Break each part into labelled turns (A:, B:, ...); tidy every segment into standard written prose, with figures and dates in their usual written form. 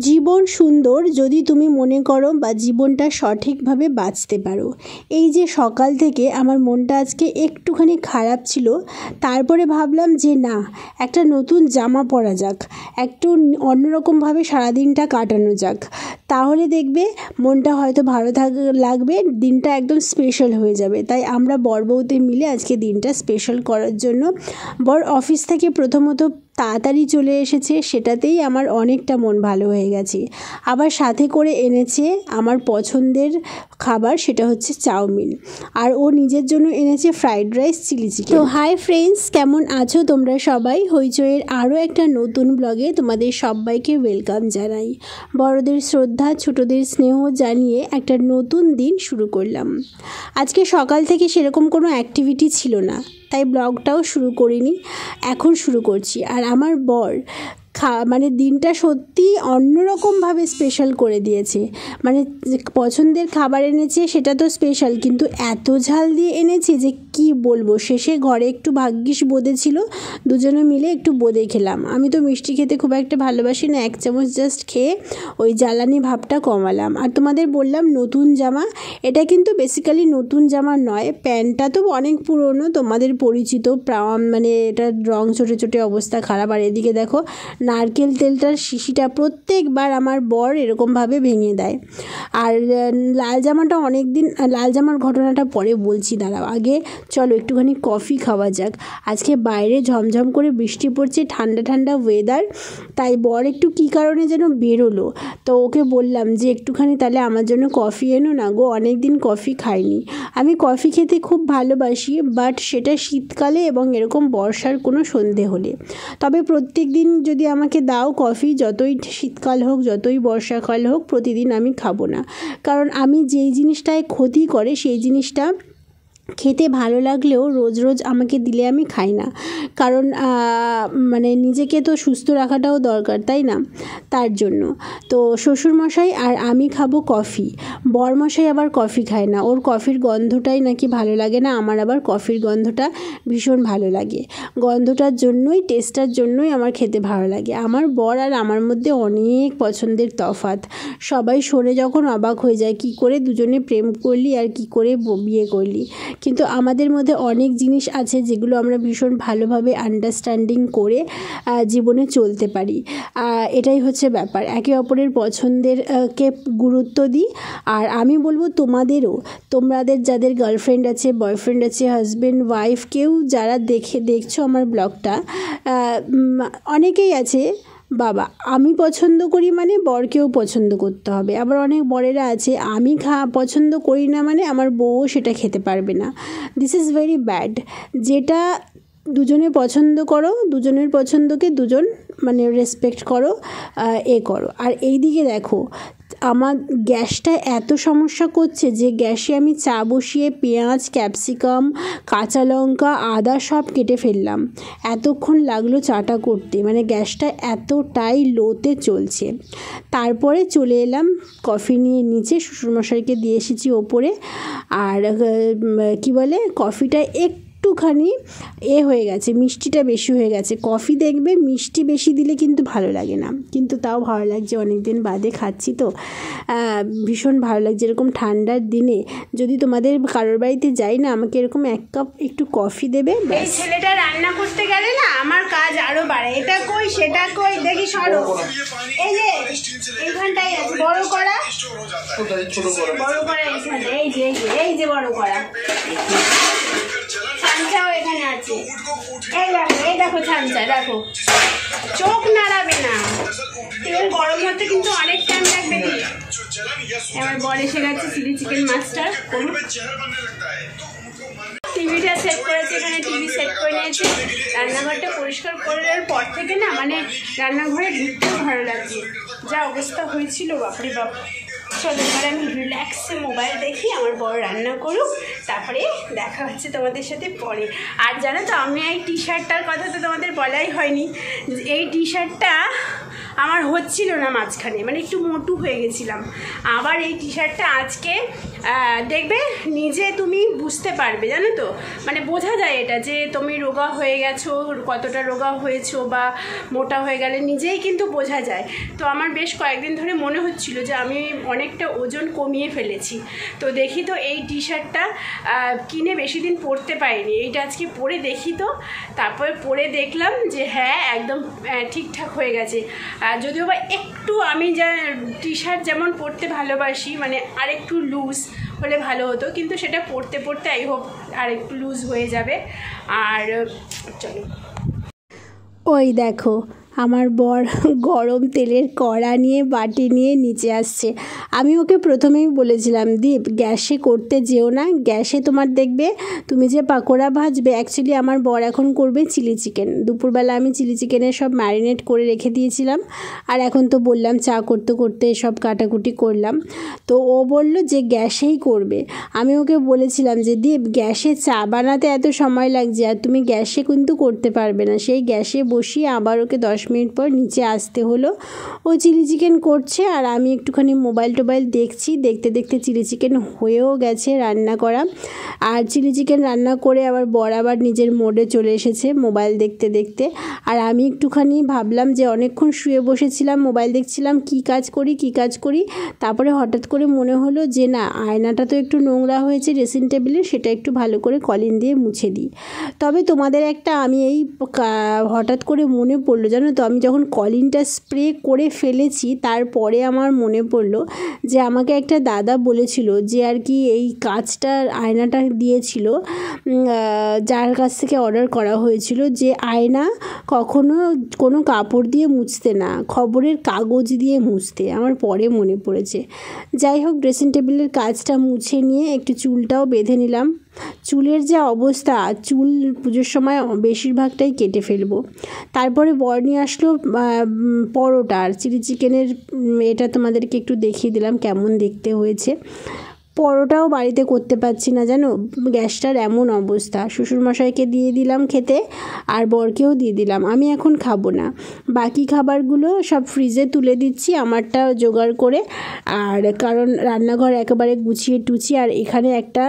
A: জীবন সুন্দর যদি তুমি মনে করো বা জীবনটা সঠিকভাবে বাঁচতে পারো। এই যে সকাল থেকে আমার মনটা আজকে একটুখানি খারাপ ছিল, তারপরে ভাবলাম যে না, একটা নতুন জামা পরা যাক, একটু অন্যরকমভাবে সারাদিনটা কাটানো যাক, তাহলে দেখবে মনটা হয়তো ভালো লাগবে, দিনটা একদম স্পেশাল হয়ে যাবে। তাই আমরা বর বউতে মিলে আজকে দিনটা স্পেশাল করার জন্য বর অফিস থেকে প্রথমত তাড়াতাড়ি চলে এসেছে, সেটাতেই আমার অনেকটা মন ভালো হয়ে গেছে। আবার সাথে করে এনেছে আমার পছন্দের খাবার, সেটা হচ্ছে চাউমিন, আর ও নিজের জন্য এনেছে ফ্রাইড রাইস, চিলি চিকেন। তো হাই ফ্রেন্ডস, কেমন আছো তোমরা সবাই? হইচইয়ের আরও একটা নতুন ব্লগে তোমাদের সবাইকে ওয়েলকাম জানাই। বড়দের শ্রদ্ধা, ছোটদের স্নেহ জানিয়ে একটা নতুন দিন শুরু করলাম। আজকে সকাল থেকে সেরকম কোনো অ্যাক্টিভিটি ছিল না, তাই ব্লগটাও শুরু করিনি, এখন শুরু করছি। আর আমার বর মানে দিনটা সত্যি অন্যরকমভাবে স্পেশাল করে দিয়েছে। মানে পছন্দের খাবার এনেছে, সেটা তো স্পেশাল, কিন্তু এত ঝাল দিয়ে এনেছে যে কি বলবো। শেষে ঘরে একটু ভাগ্যিস বোঁদে ছিল, দুজনে মিলে একটু বোঁদে খেলাম। আমি তো মিষ্টি খেতে খুব একটা ভালোবাসি না, 1 চামচ জাস্ট খেয়ে ওই জ্বালানি ভাবটা কমালাম। আর তোমাদের বললাম নতুন জামা, এটা কিন্তু বেসিক্যালি নতুন জামা নয়, প্যান্টটা তো অনেক পুরনো, তোমাদের পরিচিত, মানে এটার রং ছোটে ছোটে অবস্থা খারাপ। আর এদিকে দেখো নারকেল তেলটার শিশিটা প্রত্যেকবার আমার বর এরকমভাবে ভেঙে দেয়। আর লাল জামাটা লাল জামার ঘটনাটা পরে বলছি, দাঁড়াও, আগে চলো একটুখানি কফি খাওয়া যাক। আজকে বাইরে ঝমঝম করে বৃষ্টি পড়ছে, ঠান্ডা ঠান্ডা ওয়েদার, তাই বর একটু কী কারণে যেন বেরোলো। তো ওকে বললাম যে একটুখানি তাহলে আমার জন্য কফি এনো না গো, অনেক দিন কফি খাইনি। আমি কফি খেতে খুব ভালোবাসি, বাট সেটা শীতকালে এবং এরকম বর্ষার কোনো সন্ধে হলে। তবে প্রত্যেক দিন যদি আমাকে দাও কফি, যতই শীতকাল হোক যতই বর্ষাকাল হোক, প্রতিদিন আমি খাবো না। কারণ আমি যেই জিনিসটায় ক্ষতি করে সেই জিনিসটা খেতে ভালো লাগলেও রোজ রোজ আমাকে দিলে আমি খাই না। কারণ মানে নিজেকে তো সুস্থ রাখাটাও দরকার, তাই না? তার জন্য তো শ্বশুরমশাই আর আমি খাবো কফি, বরমশাই আবার কফি খায় না, ওর কফির গন্ধটাই নাকি ভালো লাগে না। আমার আবার কফির গন্ধটা ভীষণ ভালো লাগে, গন্ধটার জন্যই, টেস্টটার জন্যই আমার খেতে ভালো লাগে। আমার বর আর আমার মধ্যে অনেক পছন্দের তফাৎ। সবাই শোনে যখন অবাক হয়ে যায়, কি করে দুজনে প্রেম করলি আর কি করে বিয়ে করলি। কিন্তু আমাদের মধ্যে অনেক জিনিস আছে যেগুলো আমরা ভীষণ ভালোভাবে আন্ডারস্ট্যান্ডিং করে জীবনে চলতে পারি। এটাই হচ্ছে ব্যাপার, একে অপরের পছন্দের কে গুরুত্ব দিই। আর আমি বলবো তোমাদেরও, তোমাদের যাদের গার্লফ্রেন্ড আছে, বয়ফ্রেন্ড আছে, হাজব্যান্ড ওয়াইফ, কেউ যারা দেখছো আমার ব্লগটা, অনেকেই আছে বাবা আমি পছন্দ করি মানে বরকেও পছন্দ করতে হবে। আবার অনেক বরেরা আছে আমি পছন্দ করি না মানে আমার বউও সেটা খেতে পারবে না। This is very bad. যেটা দুজনে পছন্দ করো, দুজনের পছন্দকে দুজন মানে রেসপেক্ট করো, করো। আর এই দিকে দেখো, আমার গ্যাসটা এত সমস্যা করছে যে গ্যাসে আমি চা বসিয়ে পেঁয়াজ, ক্যাপসিকাম, কাঁচা লঙ্কা, আদা সব কেটে ফেললাম। এতক্ষণ লাগলো চাটা করতে, মানে গ্যাসটা এতটাই লোতে চলছে। তারপরে চলে এলাম কফি নিয়ে নিচে, শ্বশুরমশাইকে দিয়ে এসেছি ওপরে। আর কি বলে, কফিটা একটুখানি হয়ে গেছে, মিষ্টিটা বেশি হয়ে গেছে। কফি দেখবে মিষ্টি বেশি দিলে কিন্তু ভালো লাগে না, কিন্তু তাও ভালো লাগছে, অনেক দিন বাদে খাচ্ছি তো ভীষণ ভালো লাগছে। এরকম ঠান্ডার দিনে যদি তোমাদের কারোর বাড়িতে যাই না, আমাকে এরকম 1 কাপ একটু কফি দেবে। এই ছেলেটা রান্না করতে গেলে না আমার কাজ আরো বাড়ে, এটা কই সেটা কই, দেখি সরো। এই যে এইখানটাই আছে বড় করা, বড় করা এইখানে, এই যে বড় করা ছানচাও এখানে আছে। এই দেখো ছানচা, দেখো, চোখ নাড়াবে না, তেল গরম হতে কিন্তু অনেক টাইম লাগবে। এবার বল এসে গেছে চিলি চিকেন মাস্টার। টিভিটা সেট করেছে, এখানে টিভি সেট করে নিয়েছে। রান্নাঘরটা পরিষ্কার করার পর থেকে না মানে রান্নাঘরে ঢুকতেও ভালো লাগছে, যা অবস্থা হয়েছিল বাপরে বাপ। চলো এবার আমি রিল্যাক্সে মোবাইল দেখি, আমার বড় রান্না করুক, তারপরে দেখা হচ্ছে তোমাদের সাথে পরে। আর জানো তো, আমি এই টি শার্টটার কথা তো তোমাদের বলাই হয়নি। এই টি শার্টটা আমার হচ্ছিল না মাঝখানে, মানে একটু মোটু হয়ে গেছিলাম। আবার এই টি শার্টটা আজকে দেখবে নিজে তুমি বুঝতে পারবে, জানো তো, মানে বোঝা যায় এটা যে তুমি রোগা হয়ে গেছো, কতটা রোগা হয়েছো বা মোটা হয়ে গেলে নিজেই কিন্তু বোঝা যায়। তো আমার বেশ কয়েকদিন ধরে মনে হচ্ছিল যে আমি অনেকটা ওজন কমিয়ে ফেলেছি। তো দেখি তো এই টি শার্টটা কিনে বেশি দিন পরতে পারিনি, এইটা আজকে পরে দেখি তো। তারপরে পরে দেখলাম যে হ্যাঁ একদম ঠিকঠাক হয়ে গেছে। যদিও বা একটু আমি যা টি শার্ট যেমন পরতে ভালোবাসি, মানে আরেকটু লুজ হলে ভালো হতো, কিন্তু সেটা পরতে পরতে আই হোপ আর একটু লুজ হয়ে যাবে। আর চলো, ওই দেখো আমার বর গরম তেলের কড়া নিয়ে বাটি নিয়ে নিচে আসছে। আমি ওকে প্রথমেই বলেছিলাম, দীপ গ্যাসে করতে যেও না, গ্যাসে তোমার দেখবে তুমি যে পাকোড়া ভাজবে, অ্যাকচুয়ালি আমার বর এখন করবে চিলি চিকেন। দুপুরবেলা আমি চিলি চিকেনের সব ম্যারিনেট করে রেখে দিয়েছিলাম, আর এখন তো বললাম চা করতে করতে সব কাটাকুটি করলাম। তো ও বলল যে গ্যাসেই করবে। আমি ওকে বলেছিলাম যে দীপ গ্যাসে চা বানাতে এত সময় লাগছে, আর তুমি গ্যাসে কিন্তু করতে পারবে না। সেই গ্যাসে বসিয়ে আবার ওকে 10 মিনিট পর নিচে আসতে হলো। ও চিলি চিকেন করছে আর আমি একটুখানি মোবাইল টোবাইল দেখছি। দেখতে দেখতে চিলি চিকেন হয়েও গেছে রান্না করা। আর চিলি চিকেন রান্না করে আবার বর আবার নিজের মোডে চলে এসেছে মোবাইল দেখতে দেখতে। আর আমি একটুখানি ভাবলাম যে অনেকক্ষণ শুয়ে বসেছিলাম, মোবাইল দেখছিলাম, কী কাজ করি। তারপরে হঠাৎ করে মনে হলো যে না, আয়নাটা তো একটু নোংরা হয়েছে ড্রেসিং টেবিলে, সেটা একটু ভালো করে কলিন দিয়ে মুছে দিই। তবে তোমাদের একটা আমি এই হঠাৎ করে মনে পড়লো, জানো তো, আমি যখন কলিনটা স্প্রে করে ফেলেছি তারপরে আমার মনে পড়লো যে আমাকে একটা দাদা বলেছিল যে আর কি এই কাচটার আয়নাটা দিয়েছিল, যার কাছ থেকে অর্ডার করা হয়েছিল, যে আয়না কখনো কোনো কাপড় দিয়ে মুছতে না, খবরের কাগজ দিয়ে মুছতে। আমার পরে মনে পড়েছে। যাই হোক, ড্রেসিং টেবিলের কাজটা মুছে নিয়ে একটু চুলটাও বেঁধে নিলাম। চুলের যা অবস্থা, চুল পুজোর সময় বেশিরভাগটাই কেটে ফেলবো। তারপরে বর নিয়ে আসলো পরোটা আর চিলি চিকেনের, এটা তোমাদেরকে একটু দেখিয়ে দিলাম কেমন দেখতে হয়েছে। পরোটাও বাড়িতে করতে পারছি না, জানো, গ্যাসটার এমন অবস্থা। শ্বশুরমশাইকে দিয়ে দিলাম খেতে, আর বরকেও দিয়ে দিলাম। আমি এখন খাবো না, বাকি খাবারগুলো সব ফ্রিজে তুলে দিচ্ছি আমারটা জোগাড় করে। আর কারণ রান্নাঘর একেবারে গুছিয়ে টুছিয়ে। আর এখানে একটা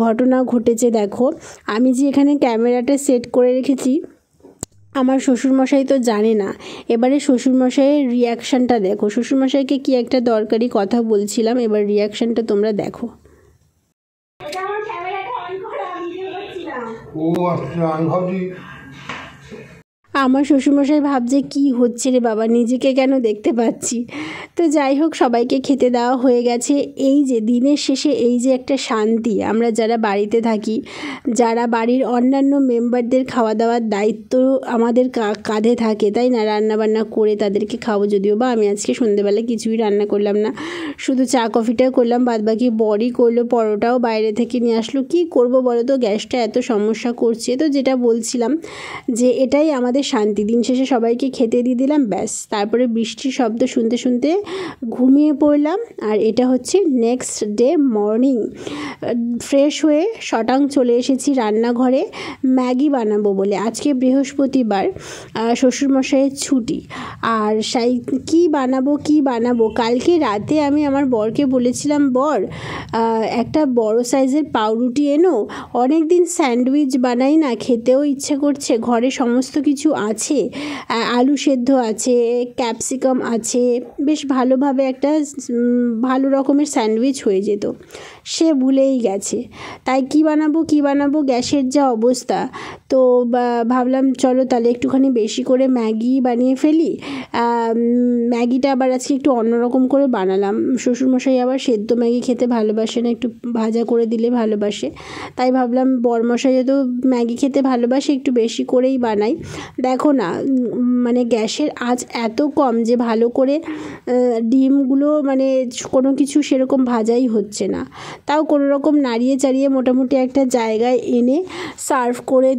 A: ঘটনা ঘটেছে, দেখো, আমি যে এখানে ক্যামেরাটা সেট করে রেখেছি, আমার শ্বশুরমশাই তো জানে না। এবারে শ্বশুরমশাইয়ের রিয়াকশানটা দেখো। শ্বশুরমশাইকে কি একটা দরকারি কথা বলছিলাম, এবার রিয়াকশানটা তোমরা দেখো। ও আচ্ছা, আমি ভাবছি আমার শ্বশুরমশাই ভাবছে কি হচ্ছে রে বাবা, নিজেকে কেন দেখতে পাচ্ছি। তো যাই হোক, সবাইকে খেতে দেওয়া হয়ে গেছে। এই যে দিনের শেষে এই যে একটা শান্তি, আমরা যারা বাড়িতে থাকি, যারা বাড়ির অন্যান্য মেম্বারদের খাওয়া দাওয়ার দায়িত্ব আমাদের কাঁধে থাকে, তাই না, রান্নাবান্না করে তাদেরকে খাবো। যদিও বা আমি আজকে সন্ধ্যেবেলা কিছুই রান্না করলাম না, শুধু চা কফিটাও করলাম, বাদবাকি বরই করলো। পরোটাও বাইরে থেকে নিয়ে আসলো। কি করব বলো তো, গ্যাসটা এত সমস্যা করছে। তো যেটা বলছিলাম যে এটাই আমাদের শান্তি। দিন শেষে সবাইকে খেতে দিয়ে দিলাম, ব্যাস। তারপরে বৃষ্টির শব্দ শুনতে শুনতে ঘুমিয়ে পড়লাম। আর এটা হচ্ছে নেক্সট ডে মর্নিং। ফ্রেশ হয়ে শটাং চলে এসেছি রান্নাঘরে ম্যাগি বানাবো বলে। আজকে বৃহস্পতিবার, শ্বশুরমশাইয়ের ছুটি। আর কী বানাবো কালকে রাতে আমি আমার বরকে বলেছিলাম, বর একটা বড় সাইজের পাউরুটি এনো, অনেক দিন স্যান্ডউইচ বানাই না, খেতেও ইচ্ছে করছে, ঘরে সমস্ত কিছু আছে, আলু সেদ্ধ আছে, ক্যাপসিকাম আছে, বেশ ভালোভাবে একটা ভালো রকমের স্যান্ডউইচ হয়ে যেত। সে ভুলেই গেছে। তাই কি বানাবো, গ্যাসের যা অবস্থা। তো ভাবলাম চলো তাহলে একটুখানি বেশি করে ম্যাগি বানিয়ে ফেলি। ম্যাগিটা আবার আজকে একটু অন্যরকম করে বানালাম। শ্বশুরমশাই আবার সেদ্ধ ম্যাগি খেতে ভালোবাসে না, একটু ভাজা করে দিলে ভালোবাসে। তাই ভাবলাম বরমশাই তো ম্যাগি খেতে ভালোবাসে, একটু বেশি করেই বানাই। দেখো না, মানে গ্যাসের আঁচ এত কম যে ভালো করে ডিমগুলো মানে কোনো কিছু সেরকম ভাজাই হচ্ছে না। তাও কোনো রকম নাড়িয়ে চাড়িয়ে মোটামুটি একটা জায়গায় এনে সার্ভ করে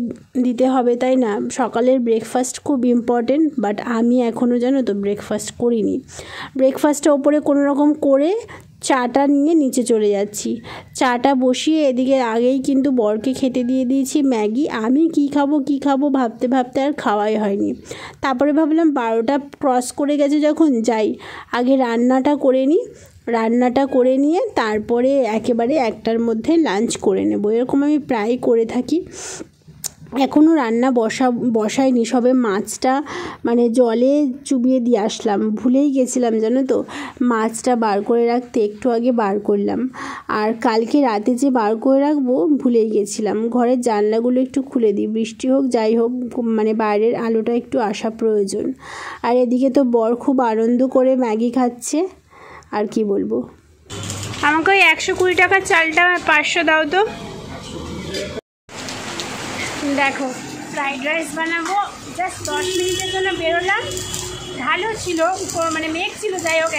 A: দিতে হবে, তাই না। সকালের ব্রেকফাস্ট খুব ইম্পর্টেন্ট, বাট আমি এখনও জানো তো ব্রেকফাস্ট করিনি। ব্রেকফাস্টটা ওপরে কোনো রকম করে চাটা নিয়ে নিচে চলে যাচ্ছি। চাটা বসিয়ে এদিকে আগেই কিন্তু বরকে খেতে দিয়ে দিয়েছি ম্যাগি। আমি কি খাবো ভাবতে ভাবতে আর খাওয়াই হয়নি। তারপরে ভাবলাম 12টা ক্রস করে গেছে যখন, যাই আগে রান্নাটা করে নিয়ে তারপরে একেবারে 1টার মধ্যে লাঞ্চ করে নেব। এরকম আমি প্রায় করে থাকি। এখনও রান্না বসাইনি, সবে মাছটা মানে জলে চুবিয়ে দিয়ে আসলাম, ভুলেই গেছিলাম জানো তো। মাছটা বার করে রাখতে একটু আগে বার করলাম, আর কালকে রাতে যে বার করে রাখবো ভুলেই গেছিলাম। ঘরের জানলাগুলো একটু খুলে দিই, বৃষ্টি হোক যাই হোক মানে বাইরের আলোটা একটু আসা প্রয়োজন। আর এদিকে তো বর খুব আনন্দ করে ম্যাগি খাচ্ছে, আর কি বলবো। আমাকে ওই 120 টাকার চালটা 500 দাও তো। দেখো ফ্রাইড রাইস বানাবো, জাস্ট 10 মিনিটের জন্য বেরোলাম। ভালো ছিল, মানে মেঘ ছিল, যাই হোক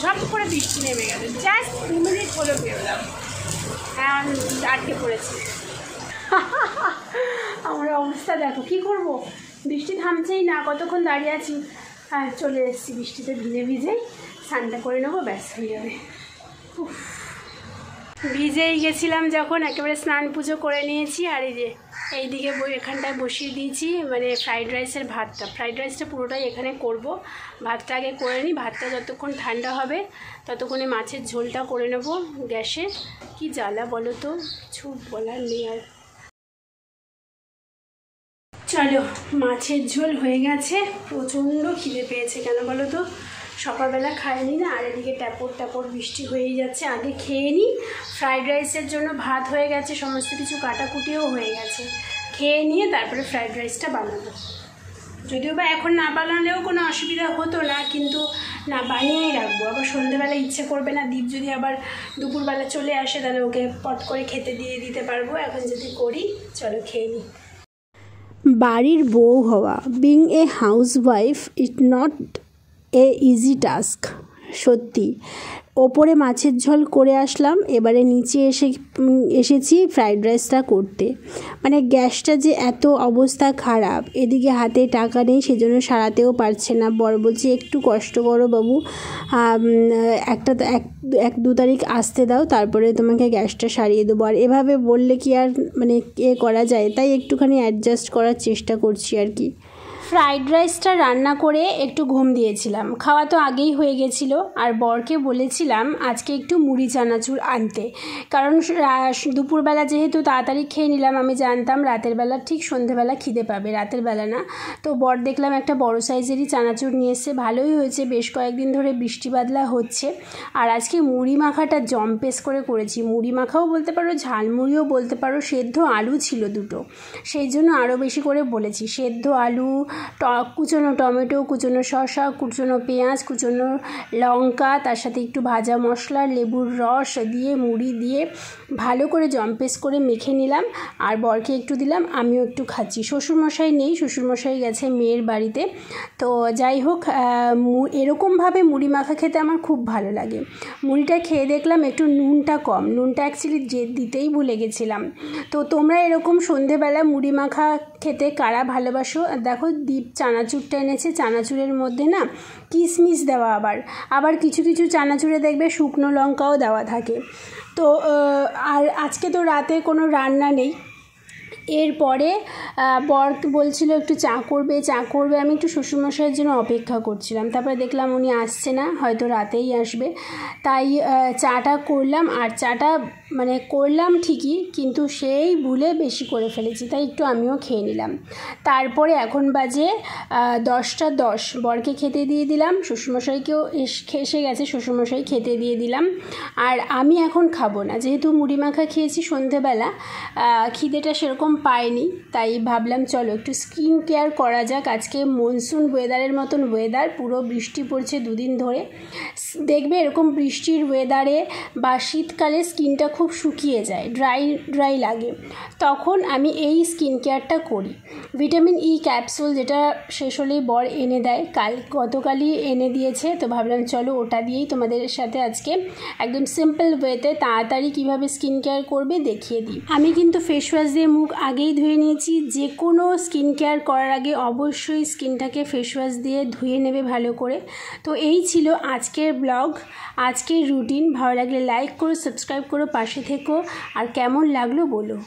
A: ঝপ করে বৃষ্টি নেমে গেল। জাস্ট 2 মিনিট হলো বেরোলাম, আটকে পড়েছি। আমার অবস্থা দেখো, কি করব, বৃষ্টি থামছেই না, কতক্ষণ দাঁড়িয়ে আছি। চলে এসেছি বৃষ্টিতে ভিজেই স্নানটা করে নেবো, ব্যাস হয়ে যাবে। ভিজেই গেছিলাম যখন, একেবারে স্নান পুজো করে নিয়েছি। আর এই যে এইদিকে এখানটায় বসিয়ে দিয়েছি মানে ফ্রাইড রাইসের ভাতটা। ফ্রাইড রাইসটা পুরোটাই এখানে করব। ভাতটা আগে করে নিই, ভাতটা যতক্ষণ ঠান্ডা হবে ততক্ষণে মাছের ঝোলটা করে নেব গ্যাসে। কি জ্বালা বলো তো, কিছু বলার নেই আর। চলো, মাছের ঝোল হয়ে গেছে। প্রচণ্ড খিদে পেয়েছে, কেন বলো তো, সকালবেলা খাইনি না, আর এদিকে ট্যাপর বৃষ্টি হয়েই যাচ্ছে। আগে খেয়ে নিই, ফ্রাইড রাইসের জন্য ভাত হয়ে গেছে, সমস্ত কিছু কাটাকুটিও হয়ে গেছে। খেয়ে নিয়ে তারপরে ফ্রাইড রাইসটা বানাবো। যদিও বা এখন না বানালেও কোনো অসুবিধা হতো না, কিন্তু না বানিয়েই রাখবো। আবার সন্ধ্যেবেলা ইচ্ছে করবে না, দীপ যদি আবার দুপুরবেলা চলে আসে তাহলে ওকে পট করে খেতে দিয়ে দিতে পারবো। এখন যদি করি, চলো খেয়ে নিই। বাড়ির বউ হওয়া, being a housewife is not a easy task. সত্যি, ওপরে মাছের ঝোল করে আসলাম, এবারে নিচে এসেছি ফ্রাইড রাইসটা করতে। মানে গ্যাসটা যে এত অবস্থা খারাপ, এদিকে হাতে টাকা নেই, সেজন্য সারাতেও পারছে না। বর বলছে একটু কষ্ট করো বাবু, 1-2 তারিখ আসতে দাও, তারপরে তোমাকে গ্যাসটা সারিয়ে দেবো। আর এভাবে বললে কি আর মানে করা যায়, তাই একটুখানি অ্যাডজাস্ট করার চেষ্টা করছি আর কি। ফ্রাইড রাইসটা রান্না করে একটু ঘুম দিয়েছিলাম, খাওয়া তো আগেই হয়ে গেছিলো। আর বরকে বলেছিলাম আজকে একটু মুড়ি চানাচুর আনতে, কারণ দুপুরবেলা যেহেতু তাড়াতাড়ি খেয়ে নিলাম, আমি জানতাম রাতের বেলা ঠিক সন্ধেবেলা খিদে পাবে, রাতের বেলা না। তো বর দেখলাম একটা বড় সাইজেরই চানাচুর নিয়ে এসে, ভালোই হয়েছে, বেশ কয়েকদিন ধরে বৃষ্টি বাদলা হচ্ছে। আর আজকে মুড়ি মাখাটা জম্পেস করে করেছি, মুড়ি মাখাও বলতে পারো, ঝালমুড়িও বলতে পারো। সেদ্ধ আলু ছিল 2টো, সেই জন্য আরও বেশি করে বলেছি। সেদ্ধ আলু, কুচনো টমেটো, কুচনো শসা, কুচনো পেঁয়াজ, কুচনো লঙ্কা, তার সাথে একটু ভাজা মশলা, লেবুর রস দিয়ে মুড়ি দিয়ে ভালো করে জম্পেস করে মেখে নিলাম। আর বরকে একটু দিলাম, আমিও একটু খাচ্ছি। শ্বশুরমশাই নেই, শ্বশুরমশাই গেছে মেয়ের বাড়িতে। তো যাই হোক, এরকমভাবে মুড়ি মাখা খেতে আমার খুব ভালো লাগে। মুড়িটা খেয়ে দেখলাম একটু নুনটা কম, নুনটা অ্যাকচুয়ালি দিতেই ভুলে গেছিলাম। তো তোমরা এরকম সন্ধেবেলা মুড়ি মাখা খেতে কারা ভালোবাসো? দেখো দীপ চানাচুরটা এনেছে, চানাচুরের মধ্যে না কিশমিশ দেওয়া, আবার কিছু চানাচুরে দেখবে শুকনো লঙ্কাও দেওয়া থাকে। তো আর আজকে তো রাতে কোনো রান্না নেই। এরপরে বর বলছিল একটু চা করবে, আমি একটু শ্বশুরমশাইয়ের জন্য অপেক্ষা করছিলাম। তারপরে দেখলাম উনি আসছে না, হয়তো রাতেই আসবে, তাই চাটা করলাম। আর চাটা মানে করলাম ঠিকই, কিন্তু সেই ভুলে বেশি করে ফেলেছি, তাই একটু আমিও খেয়ে নিলাম। তারপরে এখন বাজে 10টা 10, বরকে খেতে দিয়ে দিলাম, শ্বশুরমশাইকেও এসে গেছে, শ্বশুরমশাই খেতে দিয়ে দিলাম। আর আমি এখন খাবো না, যেহেতু মুড়ি মাখা খেয়েছি সন্ধেবেলা, খিদেটা সেরকম পাইনি, তাই ভাবলাম চলো একটু স্কিন কেয়ার করা যাক। আজকে মনসুন ওয়েদারের মতন ওয়েদার, পুরো বৃষ্টি পড়ছে 2 দিন ধরে। দেখবে এরকম বৃষ্টির ওয়েদারে বা শীতকালে স্কিনটা খুব শুকিয়ে যায়, ড্রাই লাগে, তখন আমি এই স্কিন কেয়ারটা করি। ভিটামিন ই ক্যাপসুল, যেটা শেষ হলেই বর এনে দেয়, গতকালই এনে দিয়েছে। তো ভাবলাম চলো ওটা দিয়েই তোমাদের সাথে আজকে একদম সিম্পল ওয়েতে তাড়াতাড়ি কীভাবে স্কিন কেয়ার করবে দেখিয়ে দিই। আমি কিন্তু ফেস ওয়াশ দিয়ে মুখ আগেই ধুয়ে নিয়েছি। যে কোনো স্কিন কেয়ার করার আগে অবশ্যই স্কিনটাকে ফেস ওয়াশ দিয়ে ধুয়ে নেবে ভালো করে। তো এই ছিল আজকের ব্লগ, আজকের রুটিন। ভালো লাগলে লাইক করো, সাবস্ক্রাইব করো, পাশে থেকো। আর কেমন লাগলো বলো।